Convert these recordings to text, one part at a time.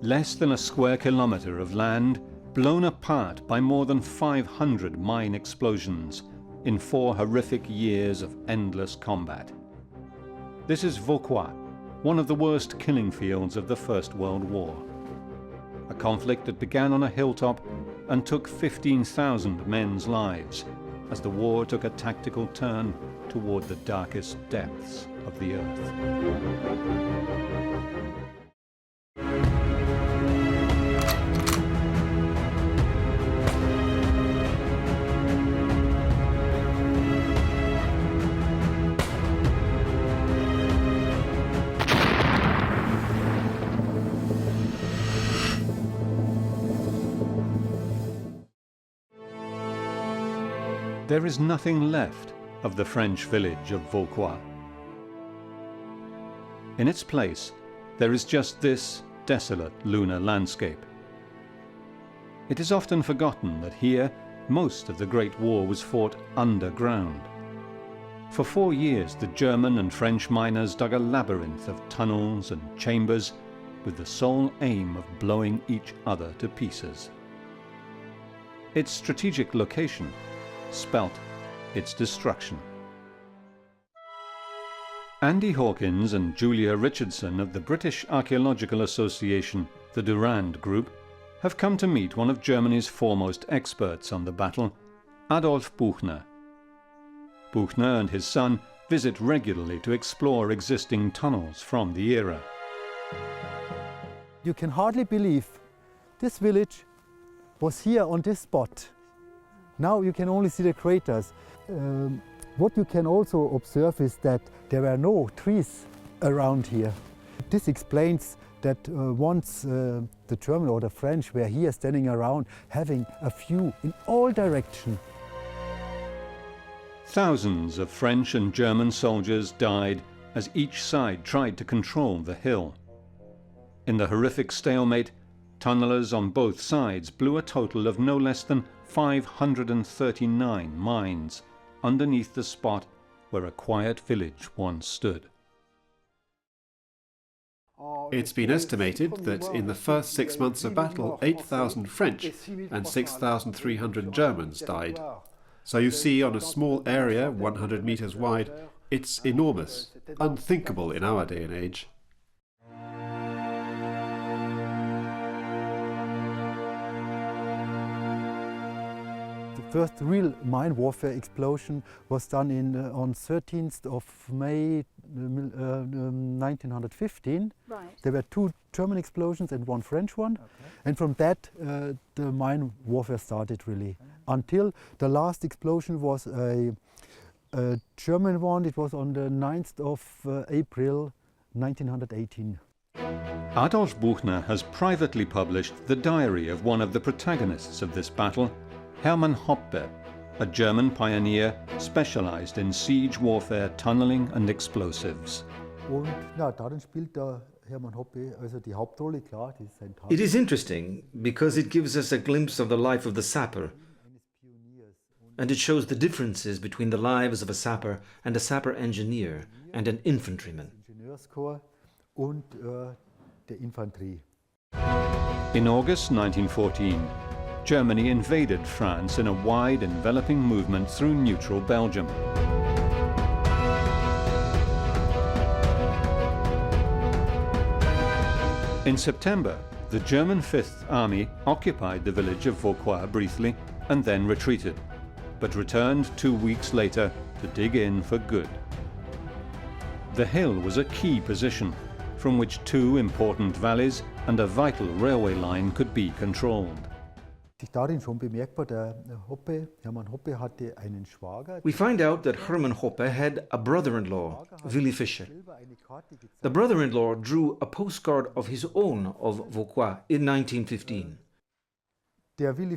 Less than a square kilometre of land blown apart by more than 500 mine explosions in 4 horrific years of endless combat. This is Vauquois, one of the worst killing fields of the First World War. A conflict that began on a hilltop and took 15,000 men's lives as the war took a tactical turn toward the darkest depths of the earth. There is nothing left of the French village of Vauquois. In its place, there is just this desolate lunar landscape. It is often forgotten that here, most of the Great War was fought underground. For 4 years, the German and French miners dug a labyrinth of tunnels and chambers with the sole aim of blowing each other to pieces. Its strategic location spelt its destruction. Andy Hawkins and Julia Richardson of the British Archaeological Association, the Durand Group, have come to meet one of Germany's foremost experts on the battle, Adolf Buchner. Buchner and his son visit regularly to explore existing tunnels from the era. You can hardly believe this village was here on this spot. Now you can only see the craters. What you can also observe is that there were no trees around here. This explains that once the German or the French were here standing around having a view in all directions. Thousands of French and German soldiers died as each side tried to control the hill. In the horrific stalemate, tunnellers on both sides blew a total of no less than 539 mines underneath the spot where a quiet village once stood. It's been estimated that in the first 6 months of battle, 8,000 French and 6,300 Germans died. So you see, on a small area, 100 meters wide, it's enormous, unthinkable in our day and age. The first real mine warfare explosion was done on 13th of May 1915. Right. There were 2 German explosions and 1 French one. Okay. And from that the mine warfare started really. Until the last explosion was a German one. It was on the 9th of April 1918. Adolf Buchner has privately published the diary of one of the protagonists of this battle, Herman Hoppe, a German pioneer specialized in siege warfare, tunneling and explosives. It is interesting because it gives us a glimpse of the life of the sapper, and it shows the differences between the lives of a sapper and a sapper engineer and an infantryman. In August 1914, Germany invaded France in a wide, enveloping movement through neutral Belgium. In September, the German Fifth Army occupied the village of Vauquois briefly and then retreated, but returned 2 weeks later to dig in for good. The hill was a key position from which 2 important valleys and a vital railway line could be controlled. We find out that Herman Hoppe had a brother-in-law, Willy Fischer. The brother-in-law drew a postcard of his own of Vauquois in 1915. Willy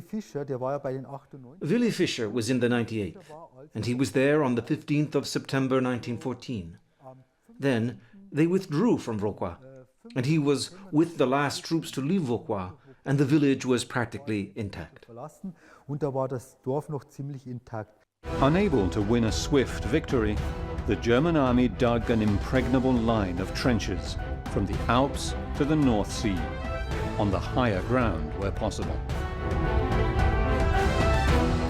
Fischer was in the 98th, and he was there on the 15th of September 1914. Then they withdrew from Vauquois, and he was with the last troops to leave Vauquois, and the village was practically intact. Unable to win a swift victory, the German army dug an impregnable line of trenches from the Alps to the North Sea. on the higher ground where possible.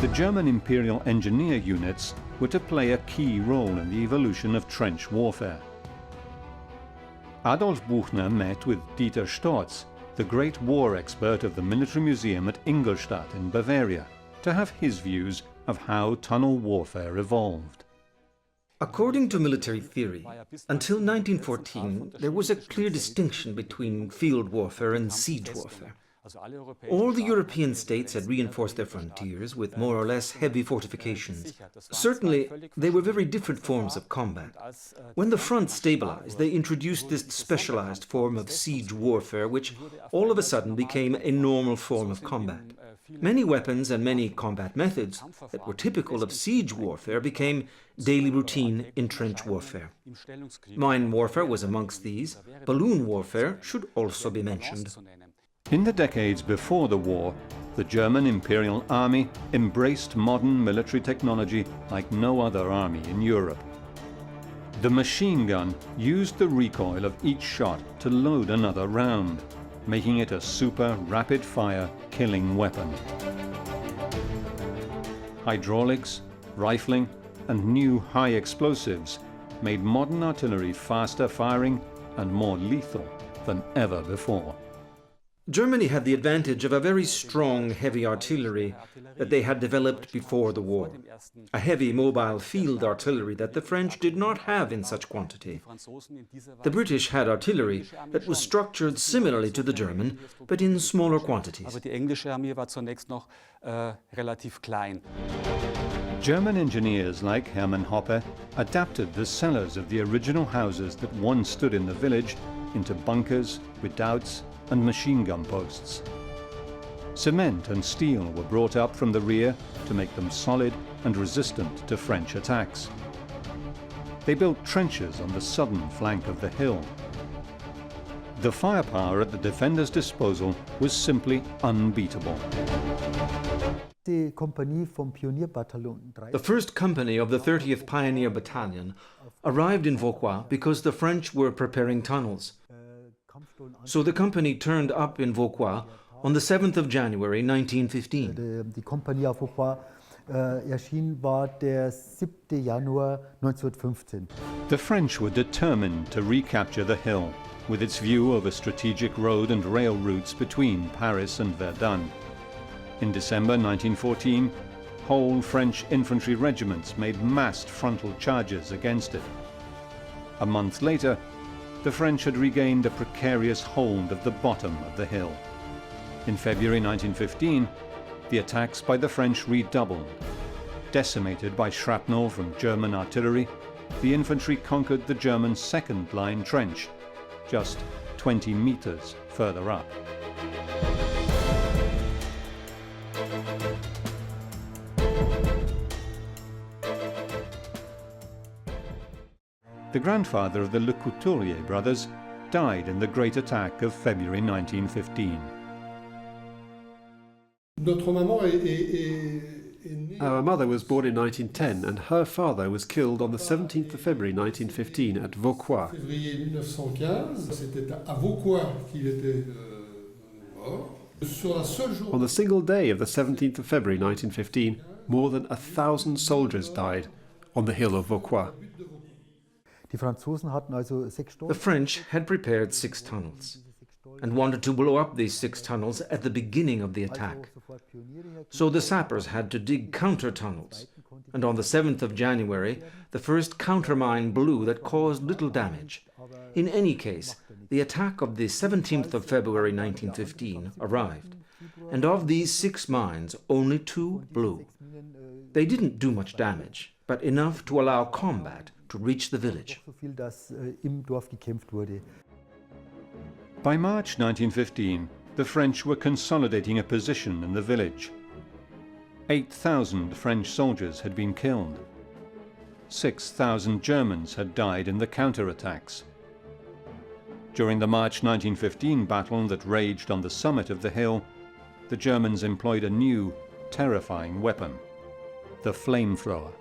The German Imperial Engineer units were to play a key role in the evolution of trench warfare. Adolf Buchner met with Dieter Storz, the great war expert of the Military Museum at Ingolstadt in Bavaria, to have his views of how tunnel warfare evolved. According to military theory, until 1914 there was a clear distinction between field warfare and siege warfare. All the European states had reinforced their frontiers with more or less heavy fortifications. Certainly, they were very different forms of combat. When the front stabilized, they introduced this specialized form of siege warfare, which all of a sudden became a normal form of combat. Many weapons and many combat methods that were typical of siege warfare became daily routine in trench warfare. Mine warfare was amongst these. Balloon warfare should also be mentioned. In the decades before the war, the German Imperial Army embraced modern military technology like no other army in Europe. The machine gun used the recoil of each shot to load another round, making it a super rapid-fire killing weapon. Hydraulics, rifling, and new high explosives made modern artillery faster firing and more lethal than ever before. Germany had the advantage of a very strong heavy artillery that they had developed before the war. A heavy mobile field artillery that the French did not have in such quantity. The British had artillery that was structured similarly to the German, but in smaller quantities. German engineers like Herman Hoppe adapted the cellars of the original houses that once stood in the village into bunkers, redoubts, and machine gun posts. Cement and steel were brought up from the rear to make them solid and resistant to French attacks. They built trenches on the southern flank of the hill. The firepower at the defenders' disposal was simply unbeatable. The first company of the 30th Pioneer Battalion arrived in Vauquois because the French were preparing tunnels. So the company turned up in Vauquois on the 7th of January 1915. Die Kompanie auf Vauquois erschien war der 7. Januar 1915. The French were determined to recapture the hill, with its view of a strategic road and rail routes between Paris and Verdun. In December 1914, whole French infantry regiments made massed frontal charges against it. A month later, the French had regained a precarious hold of the bottom of the hill. In February 1915, the attacks by the French redoubled. Decimated by shrapnel from German artillery, the infantry conquered the German second-line trench, just 20 meters further up. The grandfather of the Le Couturier brothers died in the Great Attack of February 1915. Our mother was born in 1910 and her father was killed on the 17th of February 1915 at Vauquois. On the single day of the 17th of February 1915, more than 1,000 soldiers died on the hill of Vauquois. The French had prepared 6 tunnels and wanted to blow up these 6 tunnels at the beginning of the attack. So the sappers had to dig counter-tunnels, and on the 7th of January, the first countermine blew that caused little damage. In any case, the attack of the 17th of February 1915 arrived, and of these 6 mines, only 2 blew. They didn't do much damage, but enough to allow combat to reach the village. By March 1915, the French were consolidating a position in the village. 8,000 French soldiers had been killed. 6,000 Germans had died in the counterattacks. During the March 1915 battle that raged on the summit of the hill, the Germans employed a new, terrifying weapon, the flamethrower.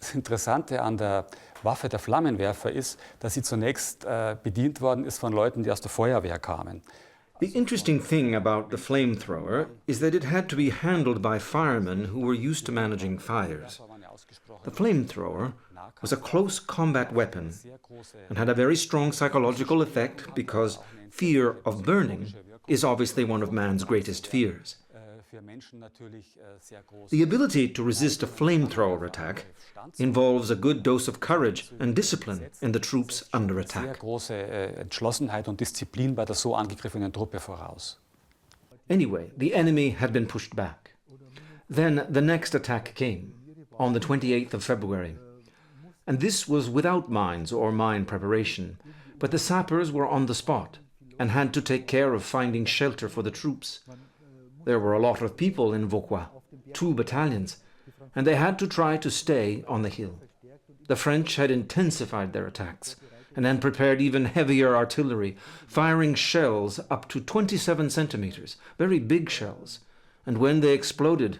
Das Interessante an der Waffe der Flammenwerfer ist, dass sie zunächst bedient worden ist von Leuten, die aus der Feuerwehr kamen. The interesting thing about the flamethrower is that it had to be handled by firemen who were used to managing fires. The flamethrower was a close combat weapon and had a very strong psychological effect because fear of burning is obviously one of man's greatest fears. The ability to resist a flamethrower attack involves a good dose of courage and discipline in the troops under attack. Anyway, the enemy had been pushed back. Then the next attack came, on the 28th of February. And this was without mines or mine preparation, but the sappers were on the spot and had to take care of finding shelter for the troops. There were a lot of people in Vauquois, 2 battalions, and they had to try to stay on the hill. The French had intensified their attacks and then prepared even heavier artillery, firing shells up to 27 centimeters, very big shells. And when they exploded,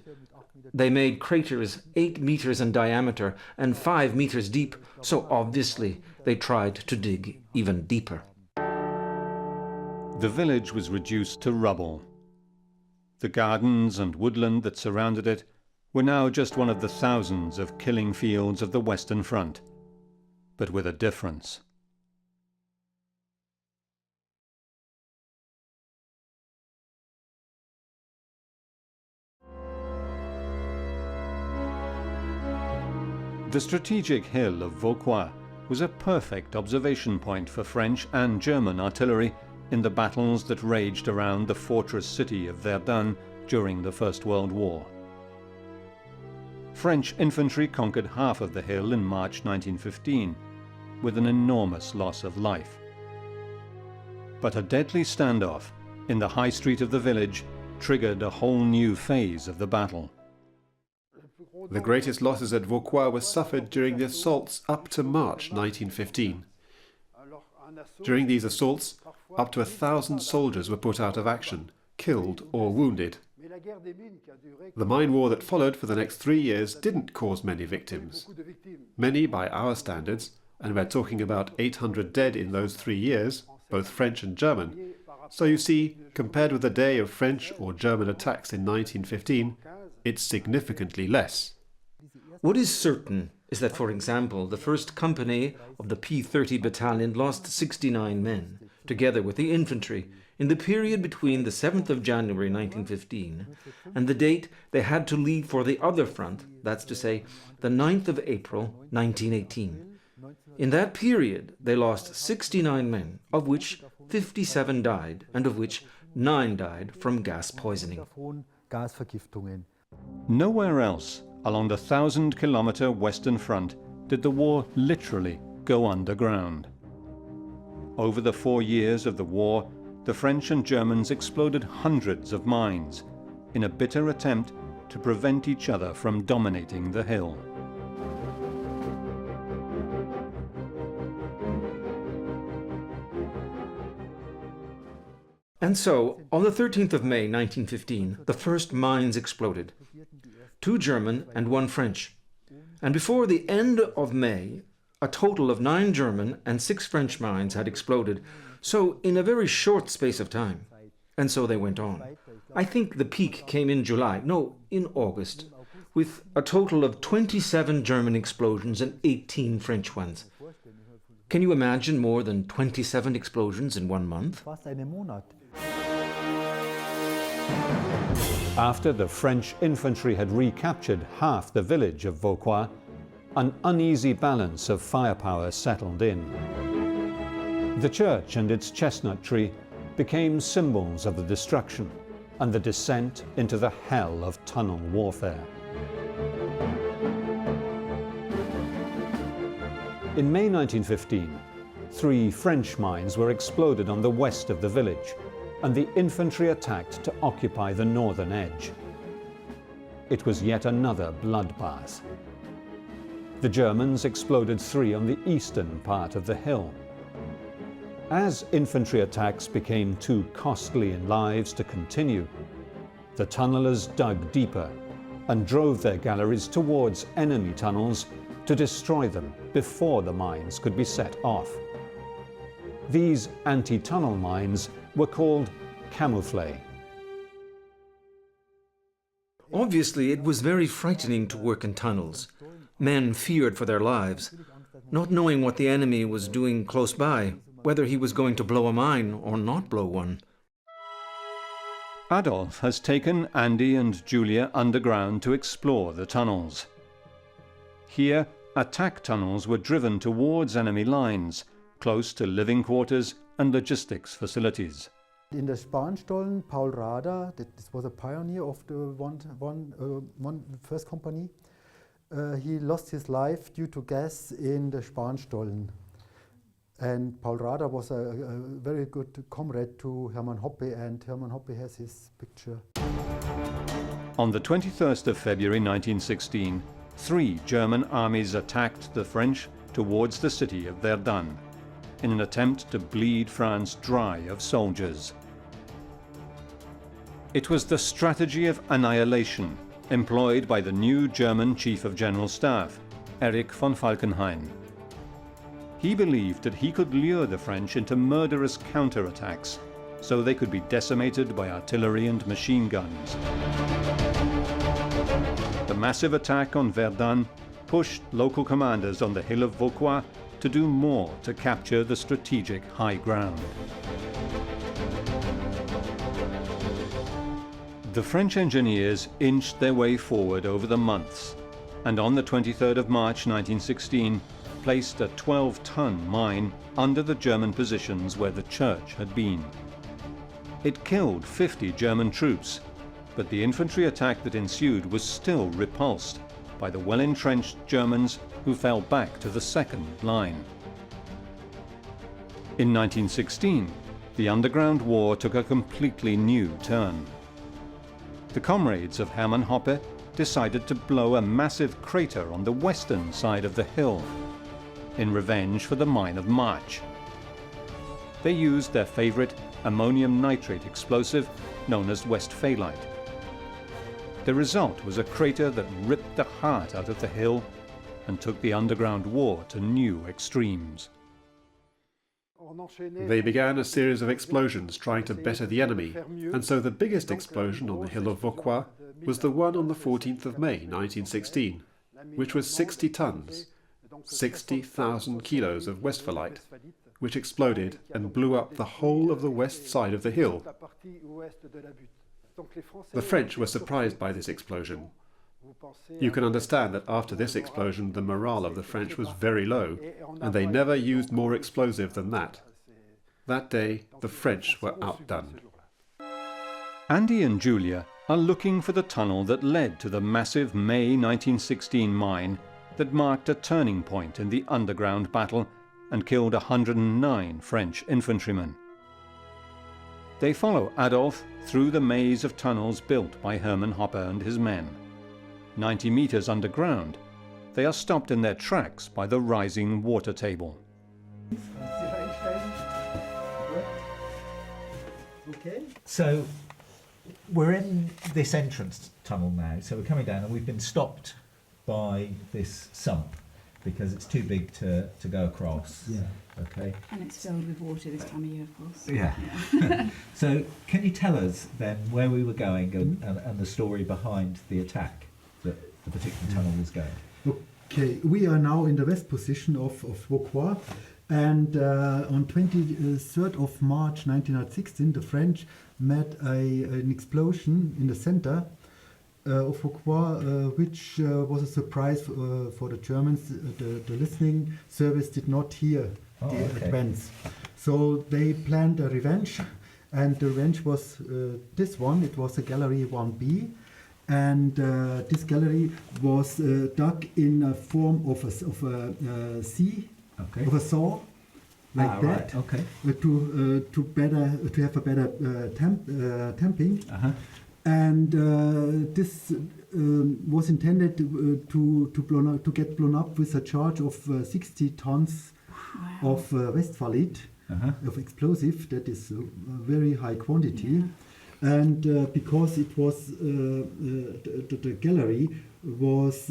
they made craters 8 meters in diameter and 5 meters deep, so obviously they tried to dig even deeper. The village was reduced to rubble. The gardens and woodland that surrounded it were now just one of the thousands of killing fields of the Western Front, but with a difference. The strategic hill of Vauquois was a perfect observation point for French and German artillery in the battles that raged around the fortress city of Verdun during the First World War. French infantry conquered half of the hill in March 1915, with an enormous loss of life. But a deadly standoff in the high street of the village triggered a whole new phase of the battle. The greatest losses at Vauquois were suffered during the assaults up to March 1915. During these assaults, up to 1,000 soldiers were put out of action, killed or wounded. The mine war that followed for the next 3 years didn't cause many victims. Many by our standards, and we're talking about 800 dead in those 3 years, both French and German. So you see, compared with the day of French or German attacks in 1915, it's significantly less. What is certain is that, for example, the 1st Company of the P-30 Battalion lost 69 men, together with the infantry, in the period between the 7th of January 1915 and the date they had to leave for the other front, that's to say, the 9th of April 1918. In that period, they lost 69 men, of which 57 died, and of which 9 died from gas poisoning. Nowhere else along the 1,000-kilometer Western Front did the war literally go underground. Over the 4 years of the war, the French and Germans exploded hundreds of mines in a bitter attempt to prevent each other from dominating the hill. And so, on the 13th of May 1915, the first mines exploded. 2 German and 1 French. And before the end of May, a total of 9 German and 6 French mines had exploded, so in a very short space of time. And so they went on. I think the peak came in August, with a total of 27 German explosions and 18 French ones. Can you imagine more than 27 explosions in 1 month? After the French infantry had recaptured half the village of Vauquois, an uneasy balance of firepower settled in. The church and its chestnut tree became symbols of the destruction and the descent into the hell of tunnel warfare. In May 1915, 3 French mines were exploded on the west of the village, and the infantry attacked to occupy the northern edge. It was yet another bloodbath. The Germans exploded 3 on the eastern part of the hill. As infantry attacks became too costly in lives to continue, the tunnelers dug deeper and drove their galleries towards enemy tunnels to destroy them before the mines could be set off. These anti-tunnel mines were called camouflage. Obviously, it was very frightening to work in tunnels. Men feared for their lives, not knowing what the enemy was doing close by, whether he was going to blow a mine or not blow one. Adolf has taken Andy and Julia underground to explore the tunnels. Here, attack tunnels were driven towards enemy lines, close to living quarters and logistics facilities. In the Spanstollen, Paul Rader, this was a pioneer of the first company, he lost his life due to gas in the Spanstollen. And Paul Rader was a very good comrade to Herman Hoppe, and Herman Hoppe has his picture. On the 21st of February 1916, 3 German armies attacked the French towards the city of Verdun, in an attempt to bleed France dry of soldiers. It was the strategy of annihilation employed by the new German Chief of General Staff, Erich von Falkenhayn. He believed that he could lure the French into murderous counterattacks so they could be decimated by artillery and machine guns. The massive attack on Verdun pushed local commanders on the hill of Vauquois to do more to capture the strategic high ground. The French engineers inched their way forward over the months, and on the 23rd of March 1916 placed a 12-ton mine under the German positions where the church had been. It killed 50 German troops, but the infantry attack that ensued was still repulsed by the well-entrenched Germans who fell back to the second line. In 1916, the underground war took a completely new turn. The comrades of Herman Hoppe decided to blow a massive crater on the western side of the hill, in revenge for the mine of March. They used their favorite ammonium nitrate explosive known as Westphalite. The result was a crater that ripped the heart out of the hill and took the underground war to new extremes. They began a series of explosions trying to better the enemy, and so the biggest explosion on the hill of Vauquois was the one on the 14th of May 1916, which was 60 tons, 60,000 kilos of Westphalite, which exploded and blew up the whole of the west side of the hill. The French were surprised by this explosion. You can understand that after this explosion the morale of the French was very low, and they never used more explosive than that. That day the French were outdone. Andy and Julia are looking for the tunnel that led to the massive May 1916 mine that marked a turning point in the underground battle and killed 109 French infantrymen. They follow Adolf through the maze of tunnels built by Herman Hoppe and his men. 90 meters underground, they are stopped in their tracks by the rising water table. Okay. So we're in this entrance tunnel now, so we're coming down and we've been stopped by this sump because it's too big to go across. Yeah. Okay. And it's filled with water this time of year, of course. Yeah. So can you tell us then where we were going and the story behind the attack that the particular tunnel was going? Okay, we are now in the west position of Vauquois, and on 23rd of March 1916 the French met an explosion in the center of Vauquois, which was a surprise for the Germans. The listening service did not hear the advance. So they planned a revenge, and the revenge was this one. It was a gallery 1B, and this gallery was dug in a form of a C, of a saw, like that, to have a better tamping. And this was intended to get blown up with a charge of 60 tons of Westphalite, of explosive. That is a very high quantity. And because it was the gallery was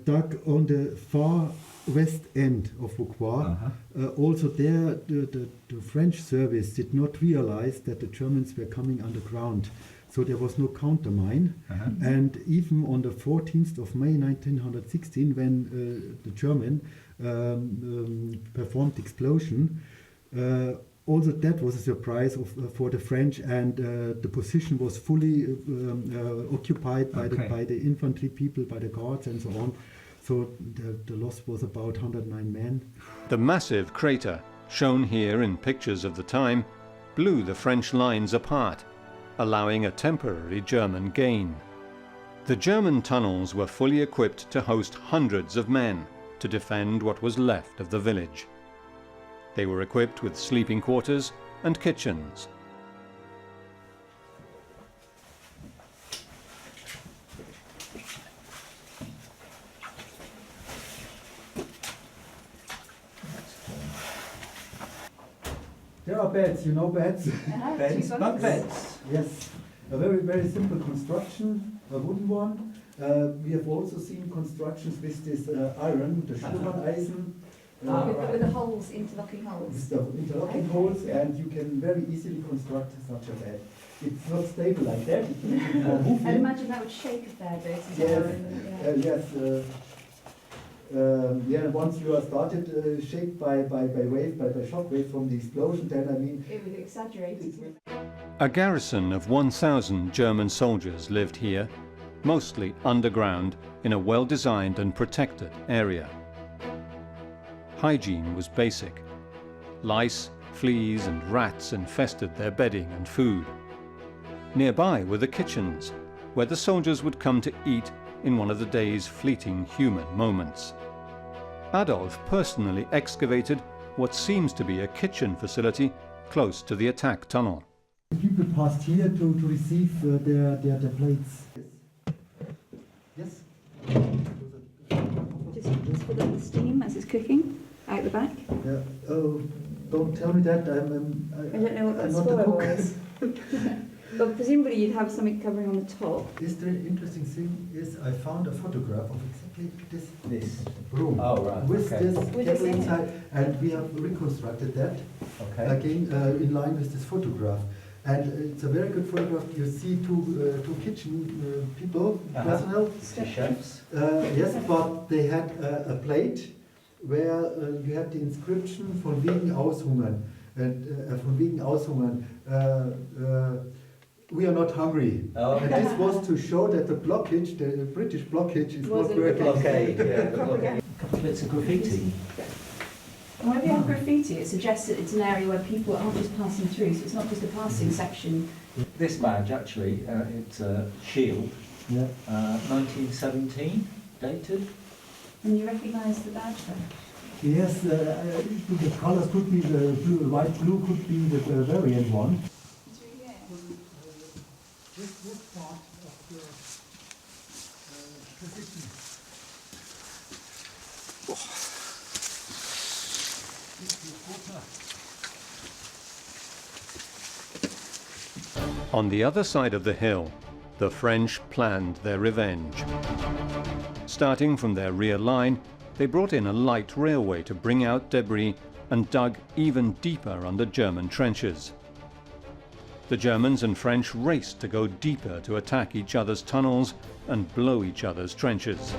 dug on the far west end of Vauquois. Also there, the French service did not realize that the Germans were coming underground. So there was no countermine. And even on the 14th of May 1916, when the German performed the explosion, also that was a surprise for the French, and the position was fully occupied by the infantry people, by the guards and so on. So the loss was about 109 men. The massive crater, shown here in pictures of the time, blew the French lines apart, allowing a temporary German gain. The German tunnels were fully equipped to host hundreds of men to defend what was left of the village. They were equipped with sleeping quarters and kitchens. There are beds, you know beds? Beds, bunk beds. Yes, a very, very simple construction, a wooden one. We have also seen constructions with this iron, the Schumann-Eisen. With the holes, interlocking holes. With the interlocking holes, and you can very easily construct such a bed. It's not stable like that, it can be more moving. I'd imagine that would shake a fair bit. Yes, once you are started shaped by wave, by shock wave from the explosion, then I mean... It would exaggerate it. A garrison of 1,000 German soldiers lived here, mostly underground in a well-designed and protected area. Hygiene was basic. Lice, fleas and rats infested their bedding and food. Nearby were the kitchens, where the soldiers would come to eat in one of the day's fleeting human moments. Adolf personally excavated what seems to be a kitchen facility close to the attack tunnel. People passed here to receive their plates. Yes? Just for the steam as it's cooking, out the back. Yeah. Oh, don't tell me that. I don't know what that spoiler was. But presumably you'd have something covering on the top. This the interesting thing is I found a photograph of exactly this room. Oh, right. With Okay. this With kettle this inside, and we have reconstructed that again in line with this photograph. And it's a very good photograph. You see two kitchen people, personnel. The chefs. Yes, but they had a plate where you had the inscription von wegen Aushungern. And von wegen Aushungern. We are not hungry. Oh, okay. And this was to show that the blockage, the British blockage, is not working. Blockade, yeah. A couple of bits of graffiti. And whenever you have graffiti, it suggests that it's an area where people aren't just passing through, so it's not just a passing section. This badge, actually, it's a shield, 1917, dated. And you recognise the badge there? Yes, the colors could be the blue, light blue could be the variant one. This part of the position. On the other side of the hill, the French planned their revenge. Starting from their rear line, they brought in a light railway to bring out debris and dug even deeper under German trenches. The Germans and French raced to go deeper to attack each other's tunnels and blow each other's trenches.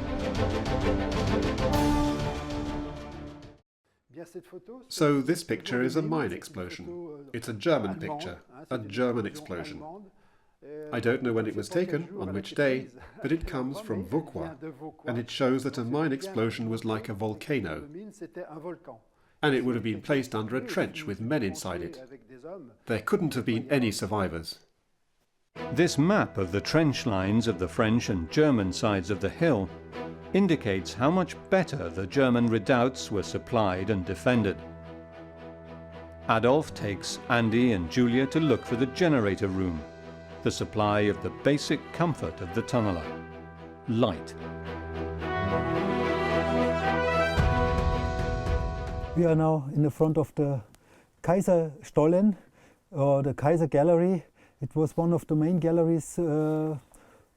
So this picture is a mine explosion. It's a German picture, a German explosion. I don't know when it was taken, on which day, but it comes from Vauquois, and it shows that a mine explosion was like a volcano, and it would have been placed under a trench with men inside it. There couldn't have been any survivors. This map of the trench lines of the French and German sides of the hill indicates how much better the German redoubts were supplied and defended. Adolf takes Andy and Julia to look for the generator room, the supply of the basic comfort of the tunneler, light. We are now in the front of the Kaiserstollen, or the Kaiser Gallery. It was one of the main galleries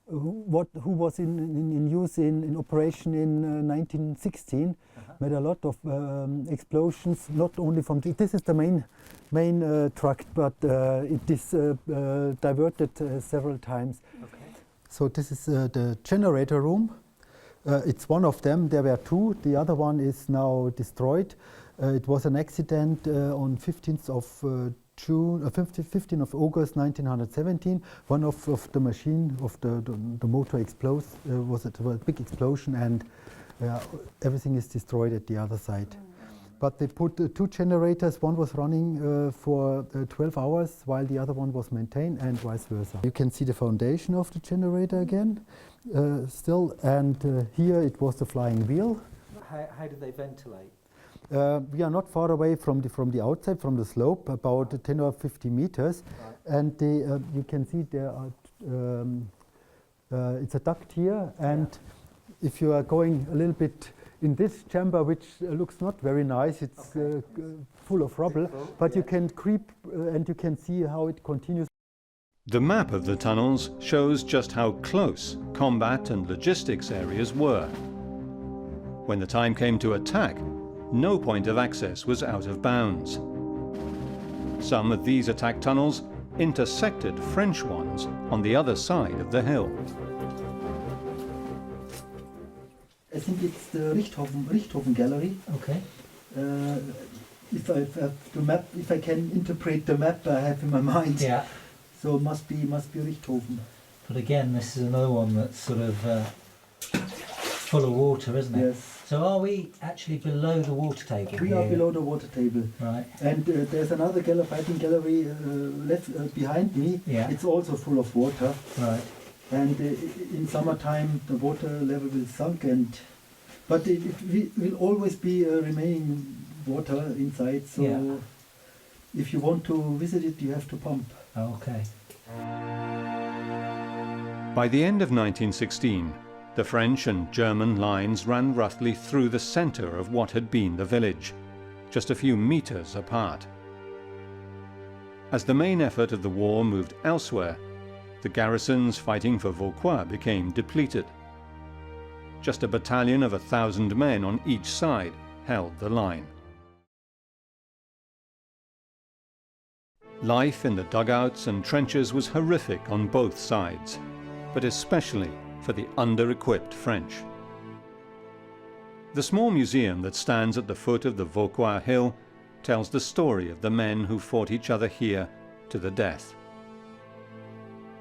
who was in use in operation in 1916. Made a lot of explosions, not only from this is the main tract, but it is diverted several times. Okay. So this is the generator room. It's one of them. There were two. The other one is now destroyed. It was an accident on 15th of June, 15th of August 1917. One of the machine of the motor explodes. Was a big explosion, and everything is destroyed at the other side. But they put two generators. One was running for 12 hours while the other one was maintained, and vice versa. You can see the foundation of the generator again still, and here it was the flying wheel. How did they ventilate? We are not far away from the outside, from the slope, about 10 or 50 meters, Right. and you can see there are it's a duct here, and if you are going a little bit in this chamber, which looks not very nice, it's full of rubble, but you can creep and you can see how it continues. The map of the tunnels shows just how close combat and logistics areas were. When the time came to attack, no point of access was out of bounds. Some of these attack tunnels intersected French ones on the other side of the hill. I think it's the Richthofen Gallery. Okay. If I can interpret the map I have in my mind. Yeah. So it must be Richthofen. But again, this is another one that's sort of full of water, isn't it? Yes. So are we actually below the water table? We here? are below the water table. Right. And there's another fighting gallery left behind me. Yeah. It's also full of water. Right. And in summertime the water level will sunk, but it will always be remaining water inside. So Yeah. if you want to visit it, you have to pump. Oh, okay. By the end of 1916, the French and German lines ran roughly through the center of what had been the village, just a few meters apart. As the main effort of the war moved elsewhere, the garrisons fighting for Vauquois became depleted. Just a battalion of 1,000 men on each side held the line. Life in the dugouts and trenches was horrific on both sides, but especially for the under-equipped French. The small museum that stands at the foot of the Vauquois hill tells the story of the men who fought each other here to the death.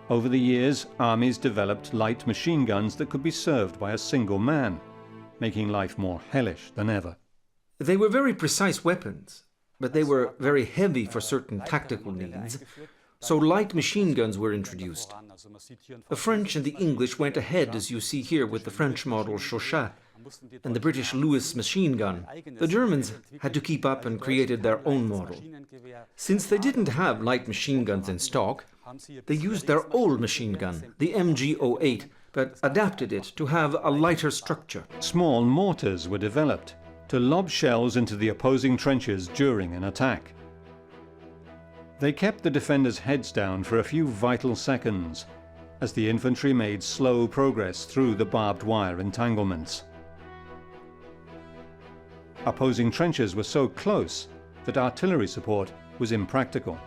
Over the years, armies developed light machine guns that could be served by a single man, making life more hellish than ever. They were very precise weapons, but they were very heavy for certain tactical needs, so light machine guns were introduced. The French and the English went ahead, as you see here with the French model Chauchat and the British Lewis machine gun. The Germans had to keep up and created their own model. Since they didn't have light machine guns in stock, they used their old machine gun, the MG08, but adapted it to have a lighter structure. Small mortars were developed to lob shells into the opposing trenches during an attack. They kept the defenders' heads down for a few vital seconds as the infantry made slow progress through the barbed wire entanglements. Opposing trenches were so close that artillery support was impractical.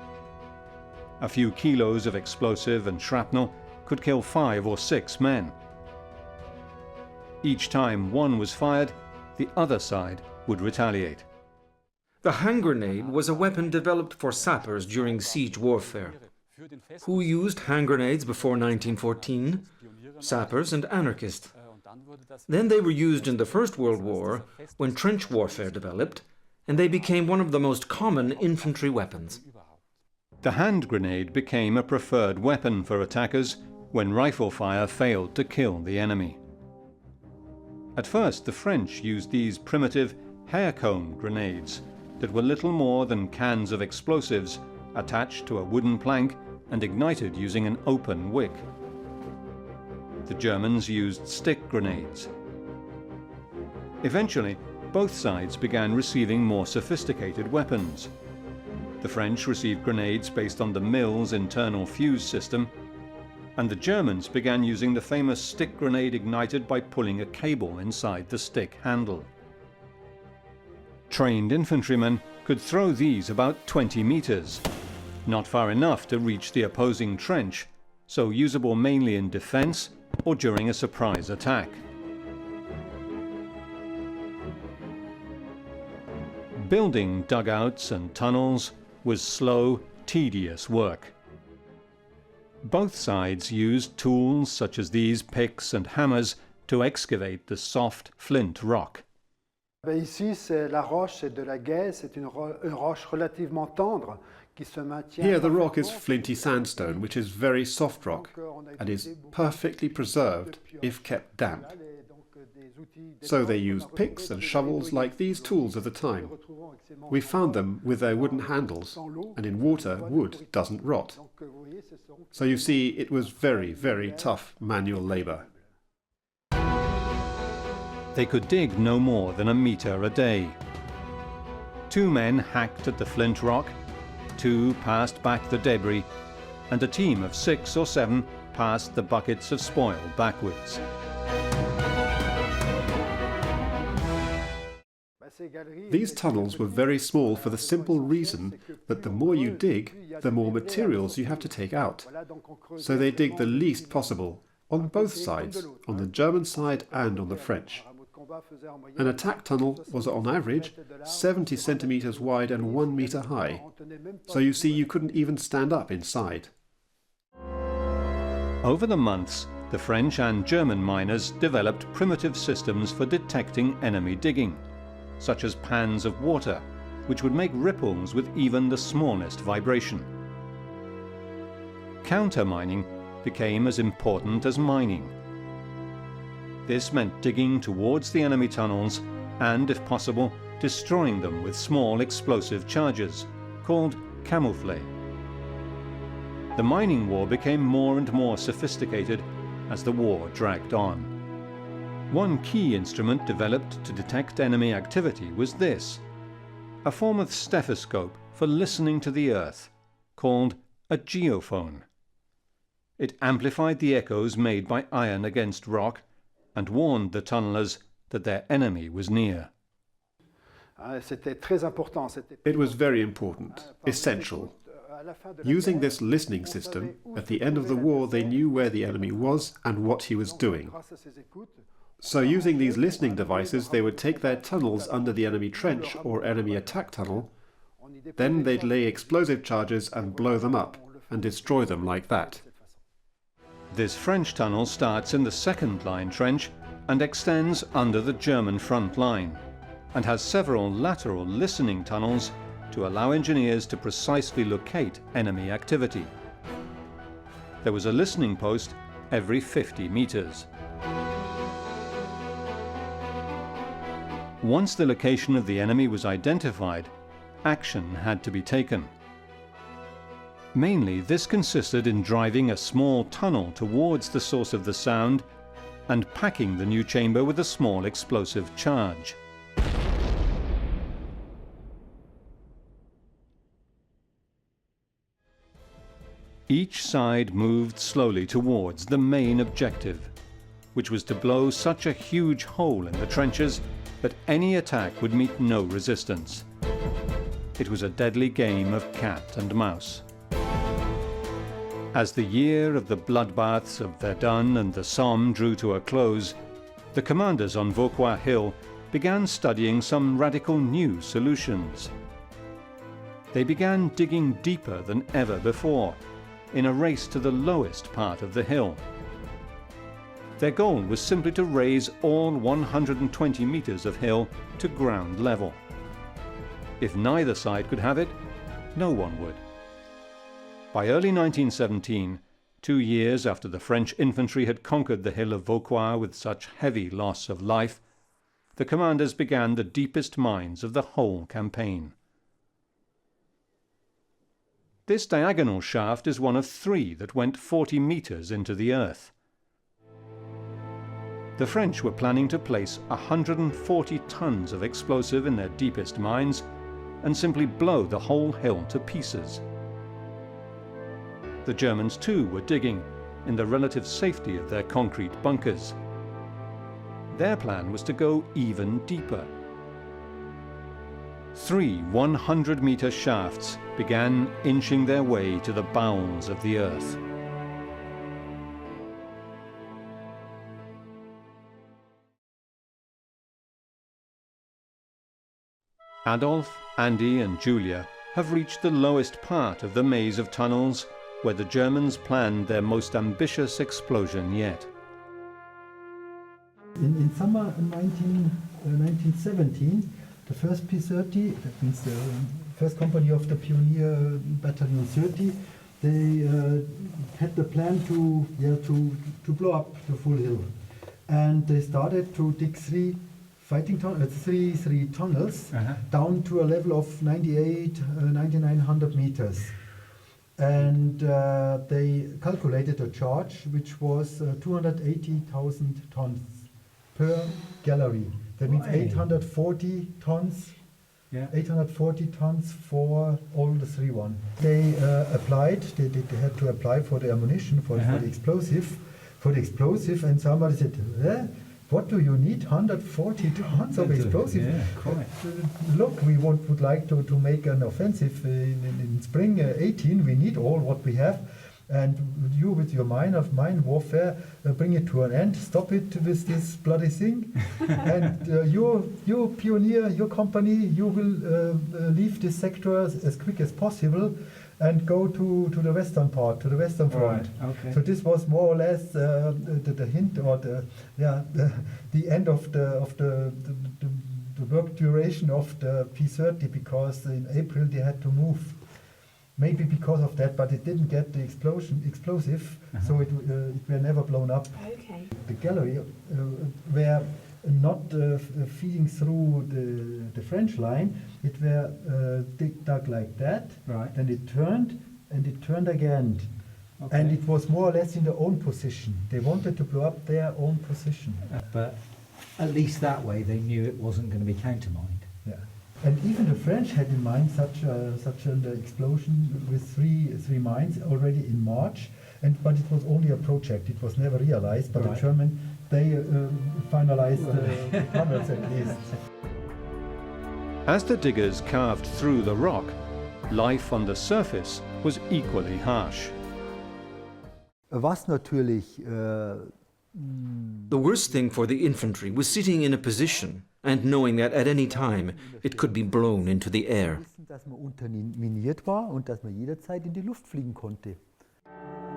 A few kilos of explosive and shrapnel could kill 5 or 6 men. Each time one was fired, the other side would retaliate. The hand grenade was a weapon developed for sappers during siege warfare. Who used hand grenades before 1914? Sappers and anarchists. Then they were used in the First World War, when trench warfare developed, and they became one of the most common infantry weapons. The hand grenade became a preferred weapon for attackers when rifle fire failed to kill the enemy. At first, the French used these primitive hair cone grenades that were little more than cans of explosives attached to a wooden plank and ignited using an open wick. The Germans used stick grenades. Eventually, both sides began receiving more sophisticated weapons. The French received grenades based on the Mills internal fuse system, and the Germans began using the famous stick grenade ignited by pulling a cable inside the stick handle. Trained infantrymen could throw these about 20 meters, not far enough to reach the opposing trench, so usable mainly in defense or during a surprise attack. Building dugouts and tunnels was slow, tedious work. Both sides used tools such as these picks and hammers to excavate the soft flint rock. Ici, c'est la roche, c'est de la gaze, c'est une roche relativement tendre qui se maintient. Here the rock is flinty sandstone, which is very soft rock and is perfectly preserved if kept damp. So they used picks and shovels like these tools of the time. We found them with their wooden handles, and in water wood doesn't rot. So you see, it was very, very tough manual labour. They could dig no more than a meter a day. 2 men hacked at the flint rock, 2 passed back the debris, and a team of 6 or 7 passed the buckets of spoil backwards. These tunnels were very small for the simple reason that the more you dig, the more materials you have to take out. So they dig the least possible, on both sides, on the German side and on the French. An attack tunnel was on average 70 centimeters wide and 1 meter high, so you see you couldn't even stand up inside. Over the months, the French and German miners developed primitive systems for detecting enemy digging, such as pans of water, which would make ripples with even the smallest vibration. Counter-mining became as important as mining. This meant digging towards the enemy tunnels and, if possible, destroying them with small explosive charges, called camouflage. The mining war became more and more sophisticated as the war dragged on. One key instrument developed to detect enemy activity was this, a form of stethoscope for listening to the earth, called a geophone. It amplified the echoes made by iron against rock and warned the tunnellers that their enemy was near. It was very important, essential. Using this listening system, at the end of the war they knew where the enemy was and what he was doing. So using these listening devices, they would take their tunnels under the enemy trench or enemy attack tunnel, then they'd lay explosive charges and blow them up and destroy them like that. This French tunnel starts in the second line trench and extends under the German front line, and has several lateral listening tunnels to allow engineers to precisely locate enemy activity. There was a listening post every 50 meters. Once the location of the enemy was identified, action had to be taken. Mainly, this consisted in driving a small tunnel towards the source of the sound and packing the new chamber with a small explosive charge. Each side moved slowly towards the main objective, which was to blow such a huge hole in the trenches that any attack would meet no resistance. It was a deadly game of cat and mouse. As the year of the bloodbaths of Verdun and the Somme drew to a close, the commanders on Vauquois Hill began studying some radical new solutions. They began digging deeper than ever before, in a race to the lowest part of the hill. Their goal was simply to raise all 120 meters of hill to ground level. If neither side could have it, no one would. By early 1917, 2 years after the French infantry had conquered the hill of Vauquois with such heavy loss of life, the commanders began the deepest mines of the whole campaign. This diagonal shaft is one of 3 that went 40 meters into the earth. The French were planning to place 140 tons of explosive in their deepest mines and simply blow the whole hill to pieces. The Germans too were digging, in the relative safety of their concrete bunkers. Their plan was to go even deeper. 3 100-meter shafts began inching their way to the bowels of the earth. Adolf, Andy and Julia have reached the lowest part of the maze of tunnels where the Germans planned their most ambitious explosion yet. In summer 1917, the first P-30, that means the first company of the Pioneer Battalion 30, they had the plan to blow up the full hill. And they started to dig three tunnels down to a level of 9,900 meters. And they calculated a charge which was 280,000 tons per gallery. That means 840 tons. 840 tons for all the 3 1. They applied. They had to apply for the ammunition for the explosive. And somebody said, "What do you need? 140 tons of explosive? Look, we would like to make an offensive in spring 18. We need all what we have. And you, with your mine warfare, bring it to an end. Stop it with this bloody thing. And you Pioneer, your company, you will leave this sector as quick as possible and go to the western part, to the western front." Right, okay. So this was more or less the hint, or the end of the work duration of the P-30, because in April they had to move. Maybe because of that, but it didn't get the explosive, so it were never blown up. Okay. The gallery were not feeding through the French line. It were dug like that, Right. then it turned, and it turned again. Okay. And it was more or less in their own position. They wanted to blow up their own position. But at least that way they knew it wasn't going to be countermined. Yeah. And even the French had in mind such an explosion with three mines already in March, but it was only a project. It was never realized. But Right. the German, they finalized the tunnels at least. As the diggers carved through the rock, life on the surface was equally harsh. Was natürlich The worst thing for the infantry was sitting in a position and knowing that at any time it could be blown into the air. wissen, dass man unterminiert war und dass man jederzeit in die Luft fliegen konnte.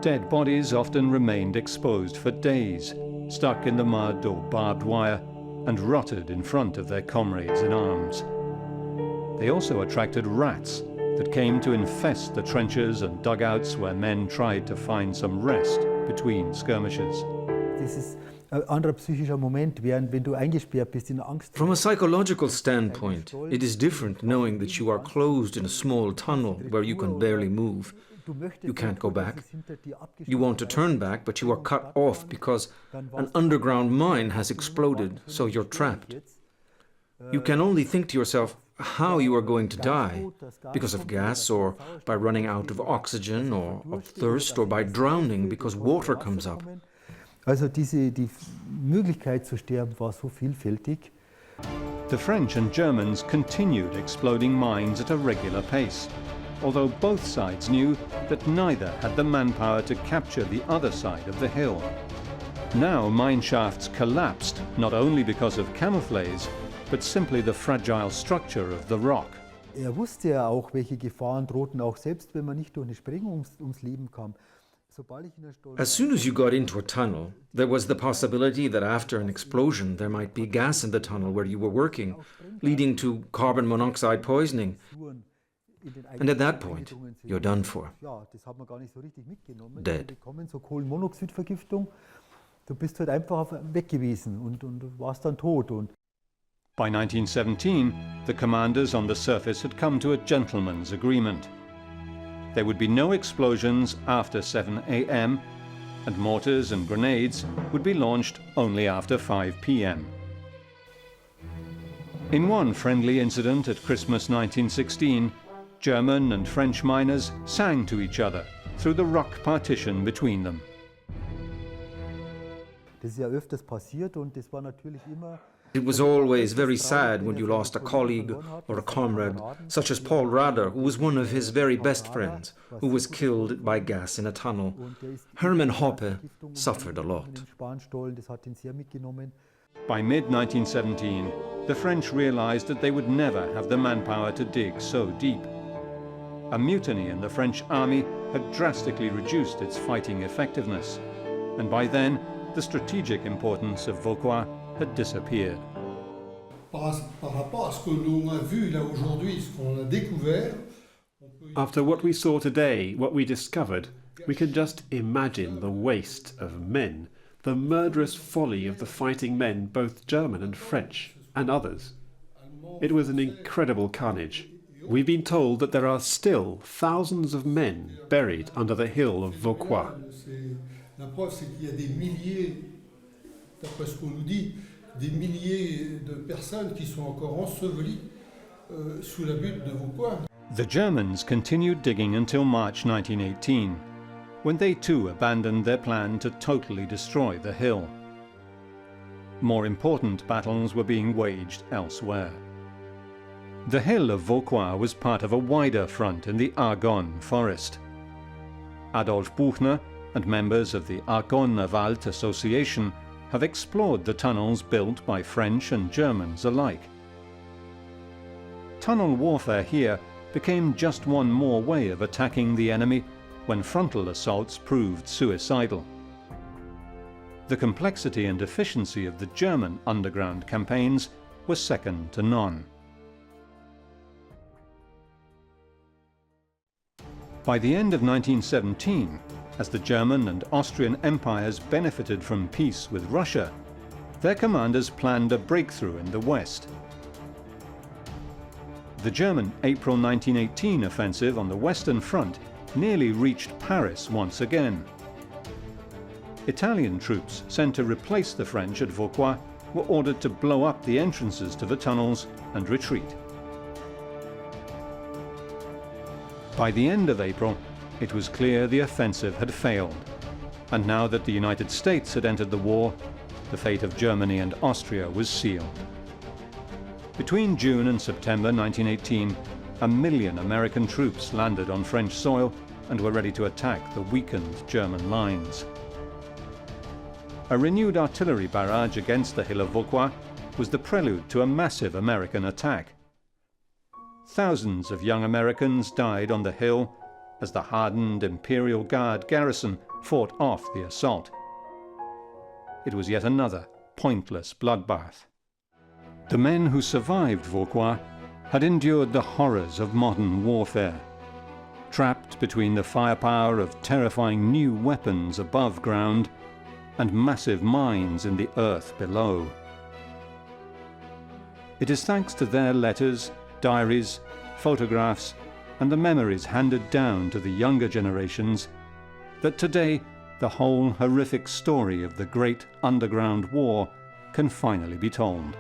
Dead bodies often remained exposed for days, stuck in the mud or barbed wire, and rotted in front of their comrades in arms. They also attracted rats that came to infest the trenches and dugouts where men tried to find some rest between skirmishes. Das ist ein anderer psychischer Moment, während wenn du eingesperrt bist in Angst. From a psychological standpoint, it is different knowing that you are closed in a small tunnel where you can barely move. You can't go back. You want to turn back, but you are cut off because an underground mine has exploded, so you're trapped. You can only think to yourself how you are going to die, because of gas, or by running out of oxygen, or of thirst, or by drowning because water comes up. Also die Möglichkeit zu sterben war so vielfältig. The French and Germans continued exploding mines at a regular pace, although both sides knew that neither had the manpower to capture the other side of the hill. Now mine shafts collapsed not only because of camouflage, but simply the fragile structure of the rock. Wusste ja auch, welche Gefahren drohten, auch selbst wenn man nicht durch eine Sprengung ums Leben kam. As soon as you got into a tunnel, there was the possibility that after an explosion there might be gas in the tunnel where you were working, leading to carbon monoxide poisoning. And at that point, you're done for. Dead. So Kohlenmonoxidvergiftung. Du bist halt einfach weg gewesen und warst dann tot. By 1917, the commanders on the surface had come to a gentleman's agreement. There would be no explosions after 7 a.m., and mortars and grenades would be launched only after 5 p.m. In one friendly incident at Christmas 1916, German and French miners sang to each other through the rock partition between them. Das ist ja öfters passiert und das war natürlich immer. It was always very sad when you lost a colleague or a comrade, such as Paul Rader, who was one of his very best friends, who was killed by gas in a tunnel. Herman Hoppe suffered a lot. By mid-1917, the French realized that they would never have the manpower to dig so deep. A mutiny in the French army had drastically reduced its fighting effectiveness, and by then the strategic importance of Vauquois had disappeared. After what we saw today, what we discovered, we can just imagine the waste of men, the murderous folly of the fighting men, both German and French, and others. It was an incredible carnage. We've been told that there are still thousands of men buried under the hill of Vauquois. Des milliers de personnes qui sont encore ensevelies sous la butte de Vauquois. The Germans continued digging until March 1918, when they too abandoned their plan to totally destroy the hill. More important battles were being waged elsewhere. The hill of Vauquois was part of a wider front in the Argonne forest. Adolf Buchner and members of the Argonne Wald Association have explored the tunnels built by French and Germans alike. Tunnel warfare here became just one more way of attacking the enemy when frontal assaults proved suicidal. The complexity and efficiency of the German underground campaigns was second to none. By the end of 1917, as the German and Austrian empires benefited from peace with Russia, their commanders planned a breakthrough in the west. The German April 1918 offensive on the Western Front nearly reached Paris once again. Italian troops sent to replace the French at Vauquois were ordered to blow up the entrances to the tunnels and retreat. By the end of April, it was clear the offensive had failed, and now that the United States had entered the war, the fate of Germany and Austria was sealed. Between June and September 1918, 1 million American troops landed on French soil and were ready to attack the weakened German lines. A renewed artillery barrage against the hill of Vauquois was the prelude to a massive American attack. Thousands of young Americans died on the hill as the hardened Imperial Guard garrison fought off the assault. It was yet another pointless bloodbath. The men who survived Vauquois had endured the horrors of modern warfare, trapped between the firepower of terrifying new weapons above ground and massive mines in the earth below. It is thanks to their letters, diaries, photographs, and the memories handed down to the younger generations that today the whole horrific story of the Great Underground War can finally be told.